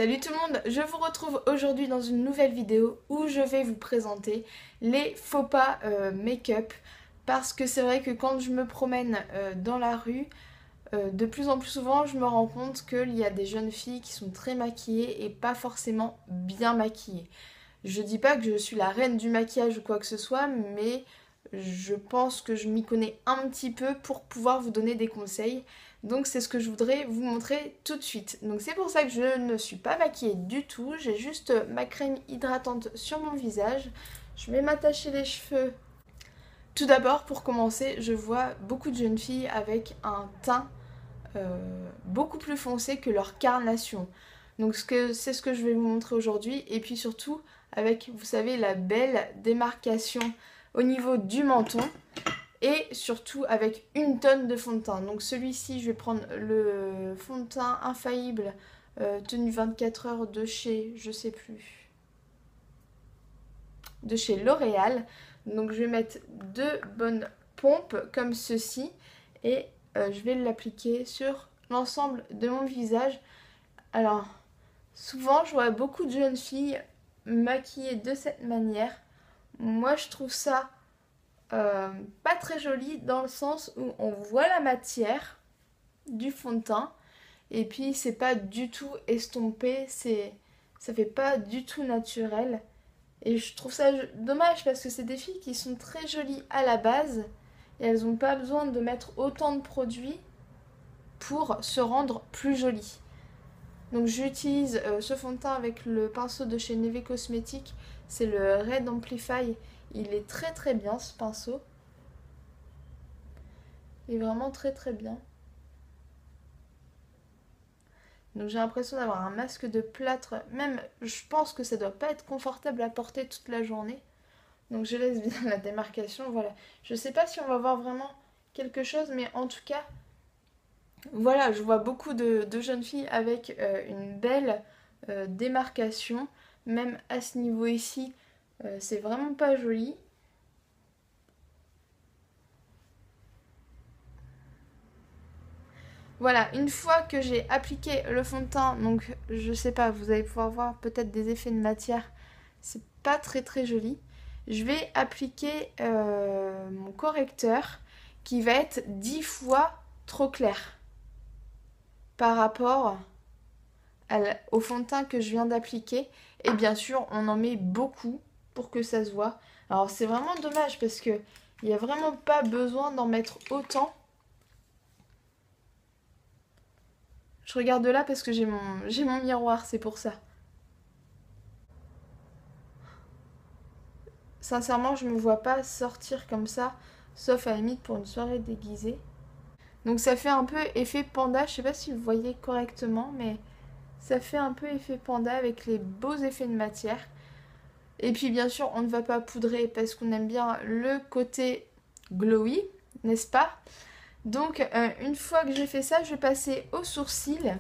Salut tout le monde, je vous retrouve aujourd'hui dans une nouvelle vidéo où je vais vous présenter les faux pas make-up parce que c'est vrai que quand je me promène dans la rue, de plus en plus souvent je me rends compte qu'il y a des jeunes filles qui sont très maquillées et pas forcément bien maquillées. Je dis pas que je suis la reine du maquillage ou quoi que ce soit, mais je pense que je m'y connais un petit peu pour pouvoir vous donner des conseils. Donc c'est ce que je voudrais vous montrer tout de suite. Donc c'est pour ça que je ne suis pas maquillée du tout. J'ai juste ma crème hydratante sur mon visage. Je vais m'attacher les cheveux. Tout d'abord, pour commencer, je vois beaucoup de jeunes filles avec un teint beaucoup plus foncé que leur carnation. Donc c'est ce que je vais vous montrer aujourd'hui. Et puis surtout avec, vous savez, la belle démarcation au niveau du menton. Et surtout avec une tonne de fond de teint. Donc celui-ci, je vais prendre le fond de teint infaillible tenu 24 heures de chez, je sais plus, de chez L'Oréal. Donc je vais mettre deux bonnes pompes comme ceci. Et je vais l'appliquer sur l'ensemble de mon visage. Alors, souvent, je vois beaucoup de jeunes filles maquillées de cette manière. Moi, je trouve ça pas très joli dans le sens où on voit la matière du fond de teint et puis c'est pas du tout estompé, ça fait pas du tout naturel. Et je trouve ça dommage parce que c'est des filles qui sont très jolies à la base et elles n'ont pas besoin de mettre autant de produits pour se rendre plus jolies. Donc j'utilise ce fond de teint avec le pinceau de chez Neve Cosmetics, c'est le Red Amplify. Il est très très bien ce pinceau. Il est vraiment très très bien. Donc j'ai l'impression d'avoir un masque de plâtre. Même je pense que ça doit pas être confortable à porter toute la journée. Donc je laisse bien la démarcation. Voilà. Je sais pas si on va voir vraiment quelque chose, mais en tout cas, voilà, je vois beaucoup de jeunes filles avec une belle démarcation. Même à ce niveau ici, c'est vraiment pas joli. Voilà, une fois que j'ai appliqué le fond de teint, donc je sais pas, vous allez pouvoir voir peut-être des effets de matière, c'est pas très très joli. Je vais appliquer mon correcteur qui va être 10 fois trop clair par rapport au fond de teint que je viens d'appliquer. Et bien sûr, on en met beaucoup pour que ça se voit. Alors c'est vraiment dommage parce que il n'y a vraiment pas besoin d'en mettre autant. Je regarde là parce que j'ai mon miroir, c'est pour ça. Sincèrement, je me vois pas sortir comme ça, sauf à la limite pour une soirée déguisée. Donc ça fait un peu effet panda, je sais pas si vous voyez correctement, mais ça fait un peu effet panda avec les beaux effets de matière. Et puis bien sûr, on ne va pas poudrer parce qu'on aime bien le côté glowy, n'est-ce pas? Donc une fois que j'ai fait ça, je vais passer aux sourcils.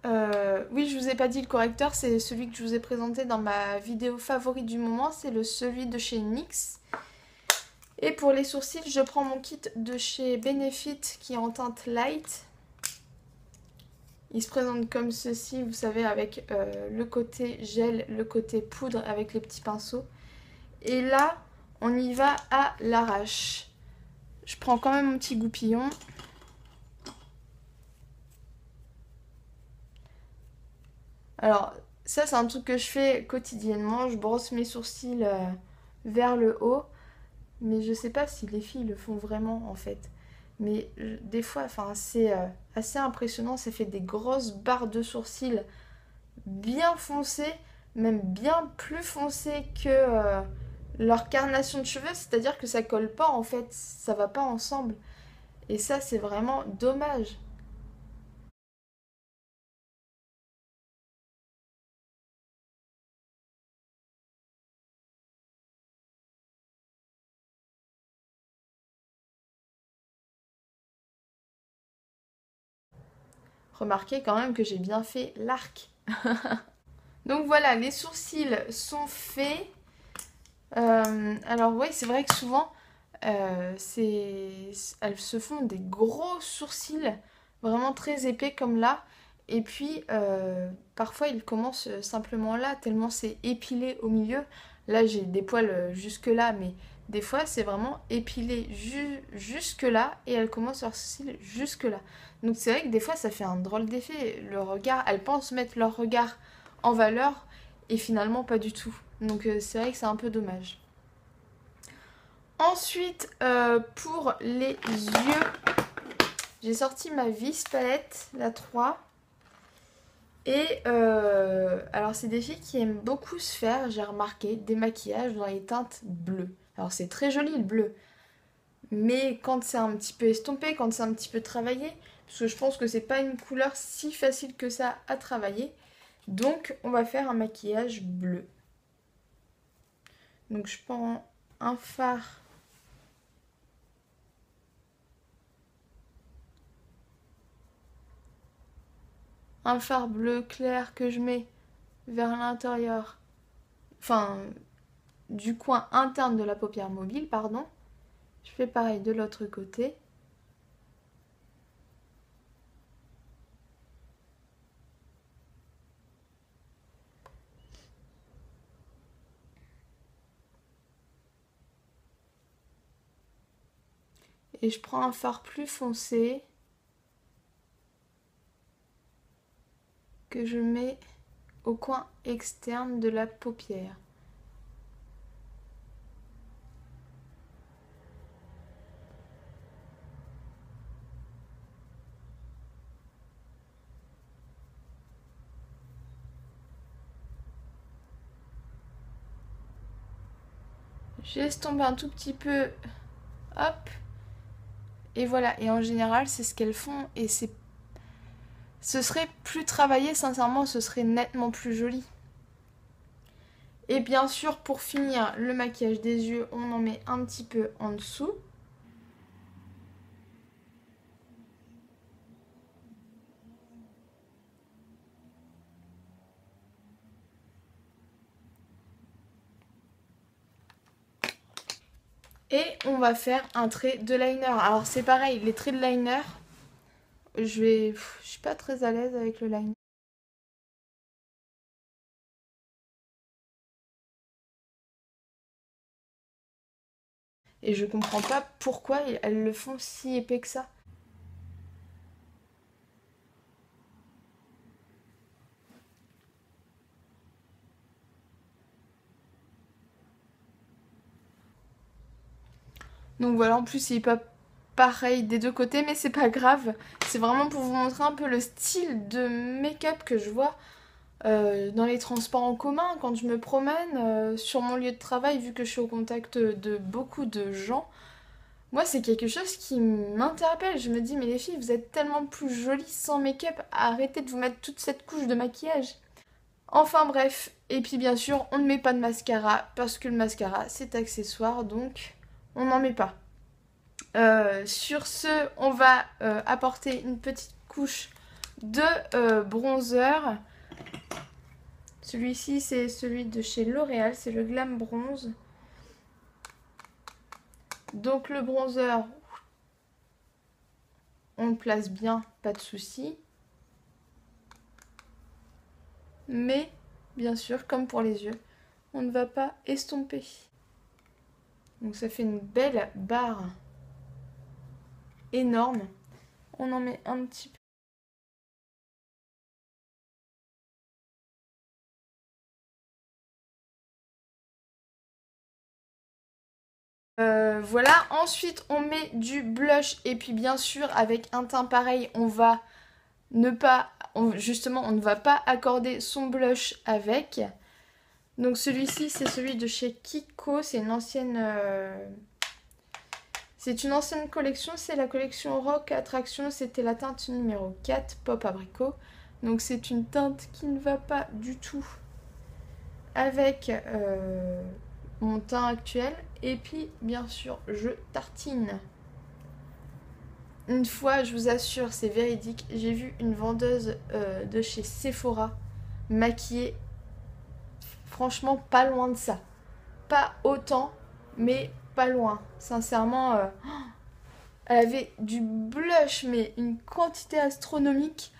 Oui, je vous ai pas dit le correcteur, c'est celui que je vous ai présenté dans ma vidéo favorite du moment, c'est celui de chez NYX. Et pour les sourcils, je prends mon kit de chez Benefit qui est en teinte light. Il se présente comme ceci, vous savez, avec le côté gel, le côté poudre avec les petits pinceaux. Et là, on y va à l'arrache. Je prends quand même mon petit goupillon. Alors, ça c'est un truc que je fais quotidiennement. Je brosse mes sourcils vers le haut. Mais je sais pas si les filles le font vraiment en fait. Mais des fois, enfin, c'est assez impressionnant. Ça fait des grosses barres de sourcils bien foncées, même bien plus foncées que leur carnation de cheveux. C'est-à-dire que ça colle pas en fait, ça va pas ensemble. Et ça, c'est vraiment dommage. Remarquez quand même que j'ai bien fait l'arc. Donc voilà, les sourcils sont faits. Alors oui, c'est vrai que souvent, elles se font des gros sourcils, vraiment très épais comme là. Et puis, parfois, il commence simplement là, tellement c'est épilé au milieu. Là, j'ai des poils jusque là, mais des fois, c'est vraiment épilé jusque là, et elle commence leurs cils jusque là. Donc c'est vrai que des fois, ça fait un drôle d'effet. Le regard, elles pensent mettre leur regard en valeur, et finalement, pas du tout. Donc c'est vrai que c'est un peu dommage. Ensuite, pour les yeux, j'ai sorti ma vis palette, la 3. Et alors, c'est des filles qui aiment beaucoup se faire, j'ai remarqué, des maquillages dans les teintes bleues. Alors, c'est très joli le bleu, mais quand c'est un petit peu estompé, quand c'est un petit peu travaillé, parce que je pense que c'est pas une couleur si facile que ça à travailler, donc on va faire un maquillage bleu. Donc, je prends un fard. Un fard bleu clair que je mets vers l'intérieur, enfin du coin interne de la paupière mobile, pardon. Je fais pareil de l'autre côté. Et je prends un fard plus foncé que je mets au coin externe de la paupière. J'estompe un tout petit peu, hop, et voilà. Et en général, c'est ce qu'elles font, et ce serait plus travaillé, sincèrement, ce serait nettement plus joli. Et bien sûr, pour finir le maquillage des yeux, on en met un petit peu en dessous. Et on va faire un trait de liner. Alors c'est pareil, les traits de liner, je suis pas très à l'aise avec le liner. Et je comprends pas pourquoi elles le font si épais que ça. Donc voilà, en plus il est pas pareil des deux côtés, mais c'est pas grave. C'est vraiment pour vous montrer un peu le style de make-up que je vois dans les transports en commun, quand je me promène, sur mon lieu de travail, vu que je suis au contact de beaucoup de gens. Moi, c'est quelque chose qui m'interpelle. Je me dis, mais les filles, vous êtes tellement plus jolies sans make-up. Arrêtez de vous mettre toute cette couche de maquillage. Enfin bref. Et puis bien sûr, on ne met pas de mascara parce que le mascara, c'est accessoire, donc on n'en met pas. Sur ce, on va apporter une petite couche de bronzer. Celui-ci, c'est celui de chez L'Oréal, c'est le Glam Bronze. Donc le bronzer, on le place bien, pas de souci. Mais, bien sûr, comme pour les yeux, on ne va pas estomper. Donc ça fait une belle barre énorme. On en met un petit peu. Voilà, ensuite on met du blush et puis bien sûr avec un teint pareil on va ne pas, justement on ne va pas accorder son blush avec. Donc celui-ci c'est celui de chez Kiko, c'est une ancienne collection, c'est la collection Rock Attraction, c'était la teinte numéro 4 Pop Abricot. Donc c'est une teinte qui ne va pas du tout avec mon teint actuel. Et puis bien sûr je tartine. Une fois, je vous assure, c'est véridique, j'ai vu une vendeuse de chez Sephora maquillée, franchement pas loin de ça. Pas autant, mais pas loin. Sincèrement, elle avait du blush, mais une quantité astronomique.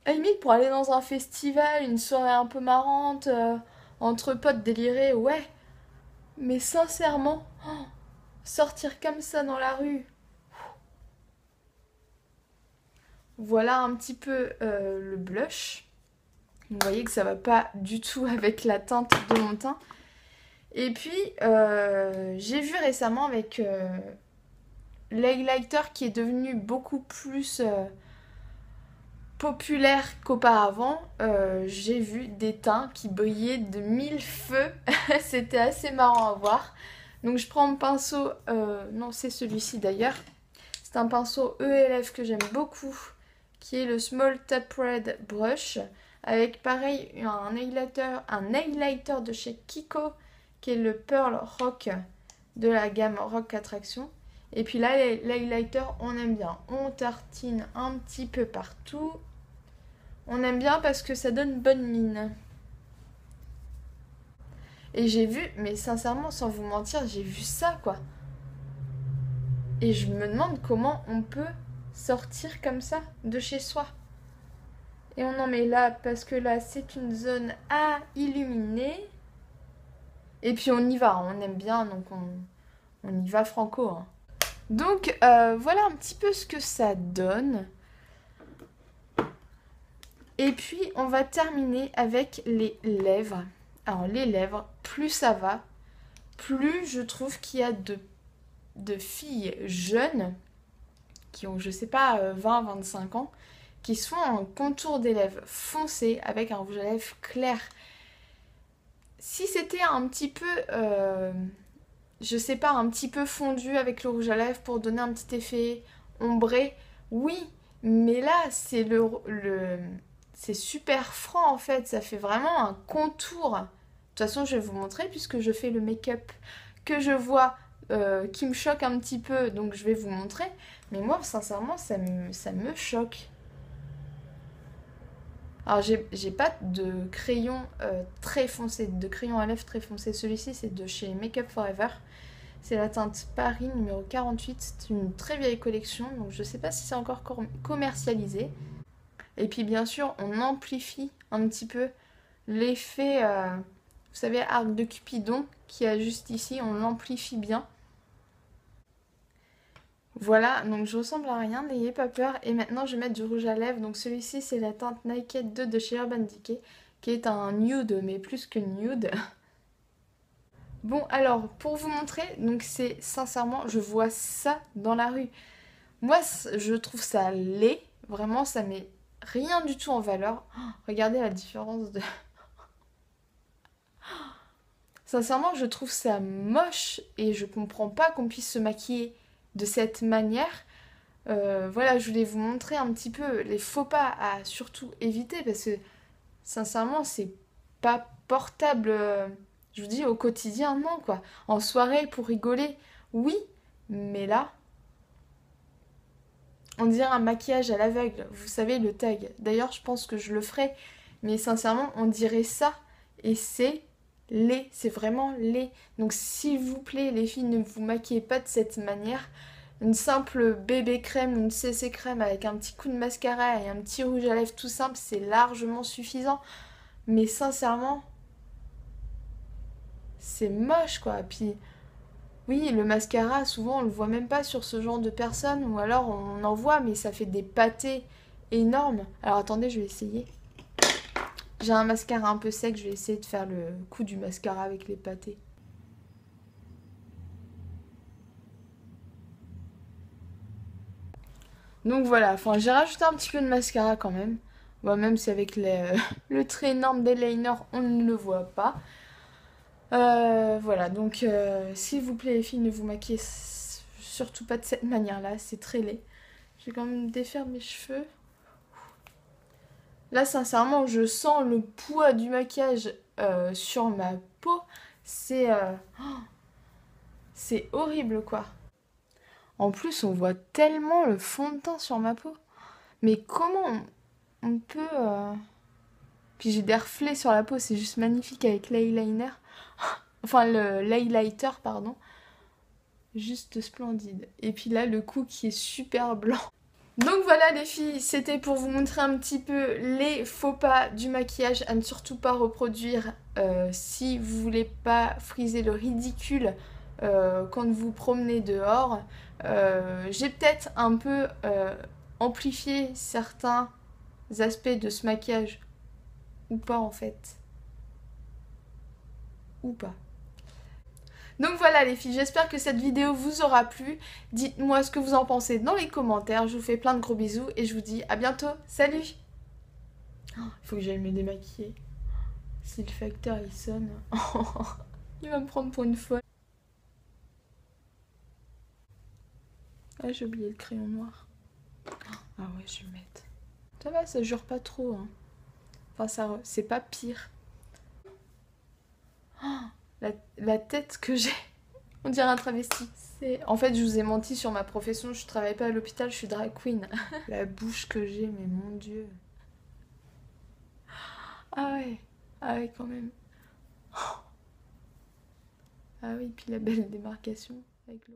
À la limite, pour aller dans un festival, une soirée un peu marrante, entre potes délirés, ouais. Mais sincèrement, sortir comme ça dans la rue, voilà un petit peu le blush. Vous voyez que ça va pas du tout avec la teinte de mon teint. Et puis, j'ai vu récemment avec l'highlighter qui est devenu beaucoup plus populaire qu'auparavant, j'ai vu des teints qui brillaient de mille feux. C'était assez marrant à voir. Donc je prends mon pinceau, non c'est celui-ci d'ailleurs. C'est un pinceau ELF que j'aime beaucoup, qui est le Small Tap Red Brush. Avec pareil un highlighter de chez Kiko, qui est le Pearl Rock de la gamme Rock Attraction. Et puis là, l'highlighter, on aime bien. On tartine un petit peu partout. On aime bien parce que ça donne bonne mine. Et j'ai vu, mais sincèrement, sans vous mentir, j'ai vu ça, quoi. Et je me demande comment on peut sortir comme ça de chez soi. Et on en met là, parce que là, c'est une zone à illuminer. Et puis on y va, on aime bien, donc on y va franco. Hein. Donc voilà un petit peu ce que ça donne. Et puis on va terminer avec les lèvres. Alors les lèvres, plus ça va, plus je trouve qu'il y a de filles jeunes qui ont, je sais pas, 20-25 ans, qui se font un contour des lèvres foncé avec un rouge à lèvres clair. Si c'était un petit peu, je sais pas, un petit peu fondu avec le rouge à lèvres pour donner un petit effet ombré, oui, mais là c'est c'est super franc en fait, ça fait vraiment un contour. De toute façon, je vais vous montrer puisque je fais le make-up que je vois qui me choque un petit peu, donc je vais vous montrer. Mais moi, sincèrement, ça me choque. Alors, j'ai pas de crayon très foncé, de crayon à lèvres très foncé. Celui-ci, c'est de chez Makeup Forever. C'est la teinte Paris numéro 48. C'est une très vieille collection, donc je sais pas si c'est encore commercialisé. Et puis, bien sûr, on amplifie un petit peu l'effet, vous savez, arc de Cupidon qu'il y a juste ici. On l'amplifie bien. Voilà, donc je ressemble à rien, n'ayez pas peur. Et maintenant, je vais mettre du rouge à lèvres. Donc celui-ci, c'est la teinte Naked 2 de chez Urban Decay, qui est un nude, mais plus que nude. Bon, alors, pour vous montrer, donc c'est sincèrement, je vois ça dans la rue. Moi, je trouve ça laid. Vraiment, ça met rien du tout en valeur. Oh, regardez la différence de... Sincèrement, je trouve ça moche et je comprends pas qu'on puisse se maquiller de cette manière. Voilà, je voulais vous montrer un petit peu les faux pas à surtout éviter parce que sincèrement, c'est pas portable, je vous dis, au quotidien, non quoi. En soirée, pour rigoler, oui, mais là, on dirait un maquillage à l'aveugle. Vous savez, le tag. D'ailleurs, je pense que je le ferai, mais sincèrement, on dirait ça et c'est laid, c'est vraiment laid. Donc s'il vous plaît, les filles, ne vous maquillez pas de cette manière. Une simple bébé crème, une CC crème avec un petit coup de mascara et un petit rouge à lèvres tout simple, c'est largement suffisant. Mais sincèrement, c'est moche quoi. Puis oui, le mascara, souvent on le voit même pas sur ce genre de personnes, ou alors on en voit, mais ça fait des pâtés énormes. Alors attendez, je vais essayer. J'ai un mascara un peu sec, je vais essayer de faire le coup du mascara avec les pâtés. Donc voilà, enfin j'ai rajouté un petit peu de mascara quand même. Bon, même si avec le trait énorme d'eyeliner, on ne le voit pas. Voilà, donc s'il vous plaît les filles, ne vous maquillez surtout pas de cette manière-là, c'est très laid. Je vais quand même défaire mes cheveux. Là, sincèrement, je sens le poids du maquillage sur ma peau. C'est horrible, quoi. En plus, on voit tellement le fond de teint sur ma peau. Mais comment on peut... Puis j'ai des reflets sur la peau, c'est juste magnifique avec l'eyeliner. Enfin, l'highlighter, pardon. Juste splendide. Et puis là, le cou qui est super blanc. Donc voilà les filles, c'était pour vous montrer un petit peu les faux pas du maquillage à ne surtout pas reproduire si vous voulez pas friser le ridicule quand vous promenez dehors. J'ai peut-être un peu amplifié certains aspects de ce maquillage, ou pas en fait, ou pas. Donc voilà les filles, j'espère que cette vidéo vous aura plu. Dites-moi ce que vous en pensez dans les commentaires. Je vous fais plein de gros bisous et je vous dis à bientôt. Salut! Il faut que j'aille me démaquiller. Si le facteur il sonne, il va me prendre pour une folle. Ah, j'ai oublié le crayon noir. Ah ouais, je vais le mettre. Ça va, ça jure pas trop. Hein. Enfin, ça, c'est pas pire. La tête que j'ai, on dirait un travesti. En fait, je vous ai menti sur ma profession. Je travaille pas à l'hôpital, je suis drag queen. La bouche que j'ai, mais mon Dieu. Ah ouais, quand même. Ah oui, puis la belle démarcation avec le...